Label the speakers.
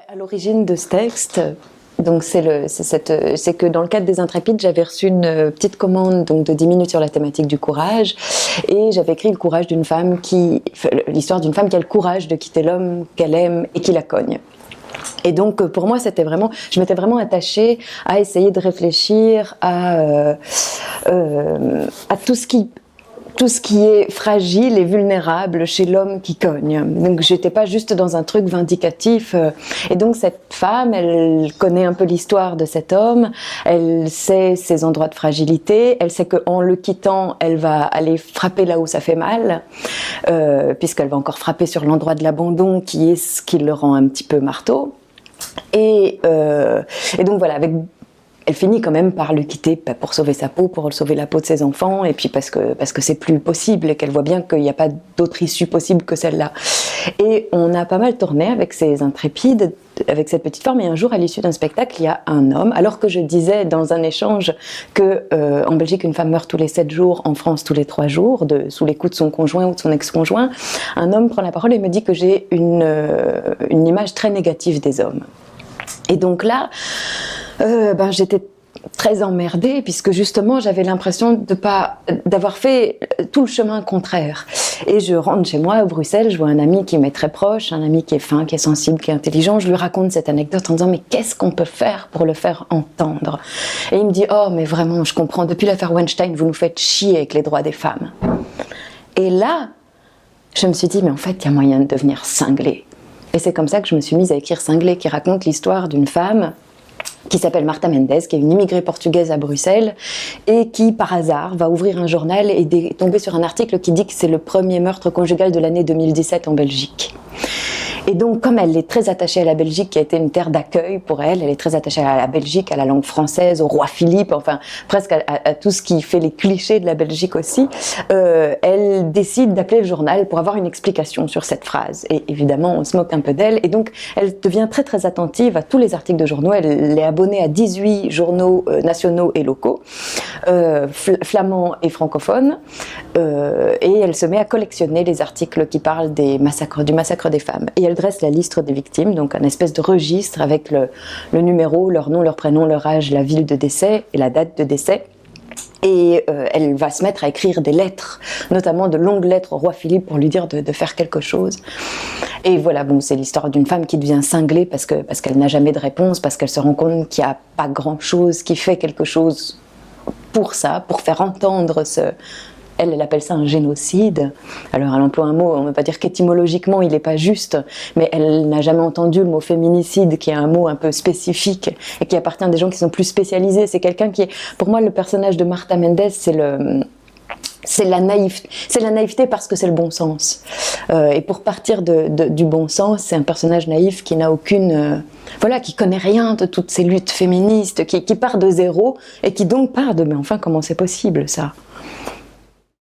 Speaker 1: À l'origine de ce texte, donc c'est que dans le cadre des Intrépides, j'avais reçu une petite commande donc de 10 minutes sur la thématique du courage, et j'avais écrit l'histoire d'une femme qui a le courage de quitter l'homme qu'elle aime et qui la cogne. Et donc pour moi, je m'étais vraiment attachée à essayer de réfléchir à tout ce qui est fragile et vulnérable chez l'homme qui cogne. Donc j'étais pas juste dans un truc vindicatif. Et donc cette femme, elle connaît un peu l'histoire de cet homme, elle sait ses endroits de fragilité, elle sait qu'en le quittant, elle va aller frapper là où ça fait mal, puisqu'elle va encore frapper sur l'endroit de l'abandon qui est ce qui le rend un petit peu marteau. Et donc voilà, elle finit quand même par le quitter pour sauver sa peau, pour sauver la peau de ses enfants, et puis parce que c'est plus possible et qu'elle voit bien qu'il n'y a pas d'autre issue possible que celle-là. Et on a pas mal tourné avec ces Intrépides, avec cette petite femme, et un jour, à l'issue d'un spectacle, il y a un homme, alors que je disais dans un échange que en Belgique, une femme meurt tous les 7 jours, en France tous les 3 jours, sous les coups de son conjoint ou de son ex-conjoint, un homme prend la parole et me dit que j'ai une image très négative des hommes. Et donc là, j'étais très emmerdée, puisque justement j'avais l'impression d'avoir fait tout le chemin contraire. Et je rentre chez moi à Bruxelles, je vois un ami qui m'est très proche, un ami qui est fin, qui est sensible, qui est intelligent. Je lui raconte cette anecdote en disant: mais qu'est-ce qu'on peut faire pour le faire entendre? Et il me dit: oh mais vraiment, je comprends, depuis l'affaire Weinstein, vous nous faites chier avec les droits des femmes. Et là, je me suis dit: mais en fait, il y a moyen de devenir cinglée. Et c'est comme ça que je me suis mise à écrire Cinglée, qui raconte l'histoire d'une femme qui s'appelle Marta Mendes, qui est une immigrée portugaise à Bruxelles, et qui, par hasard, va ouvrir un journal et tomber sur un article qui dit que c'est le premier meurtre conjugal de l'année 2017 en Belgique. Et donc, comme elle est très attachée à la Belgique, qui a été une terre d'accueil pour elle, elle est très attachée à la Belgique, à la langue française, au roi Philippe, enfin, presque à tout ce qui fait les clichés de la Belgique aussi, elle décide d'appeler le journal pour avoir une explication sur cette phrase. Et évidemment, on se moque un peu d'elle, et donc, elle devient très très attentive à tous les articles de journaux. Elle est abonnée à 18 journaux nationaux et locaux, flamands et francophones, et elle se met à collectionner les articles qui parlent du massacre des femmes. Et elle dresse la liste des victimes, donc un espèce de registre avec le numéro, leur nom, leur prénom, leur âge, la ville de décès et la date de décès. Et elle va se mettre à écrire des lettres, notamment de longues lettres au roi Philippe pour lui dire de faire quelque chose. Et voilà, bon, c'est l'histoire d'une femme qui devient cinglée parce qu'elle n'a jamais de réponse, parce qu'elle se rend compte qu'il n'y a pas grand-chose qui fait quelque chose pour ça, pour faire entendre ce... Elle appelle ça un génocide. Alors elle emploie un mot, on ne peut pas dire qu'étymologiquement il n'est pas juste, mais elle n'a jamais entendu le mot féminicide, qui est un mot un peu spécifique et qui appartient à des gens qui sont plus spécialisés. C'est quelqu'un qui est, pour moi, le personnage de Marta Mendes, c'est la naïveté parce que c'est le bon sens. Et pour partir du bon sens, c'est un personnage naïf qui n'a qui connaît rien de toutes ces luttes féministes, qui part de zéro et qui donc part de mais enfin comment c'est possible ça ?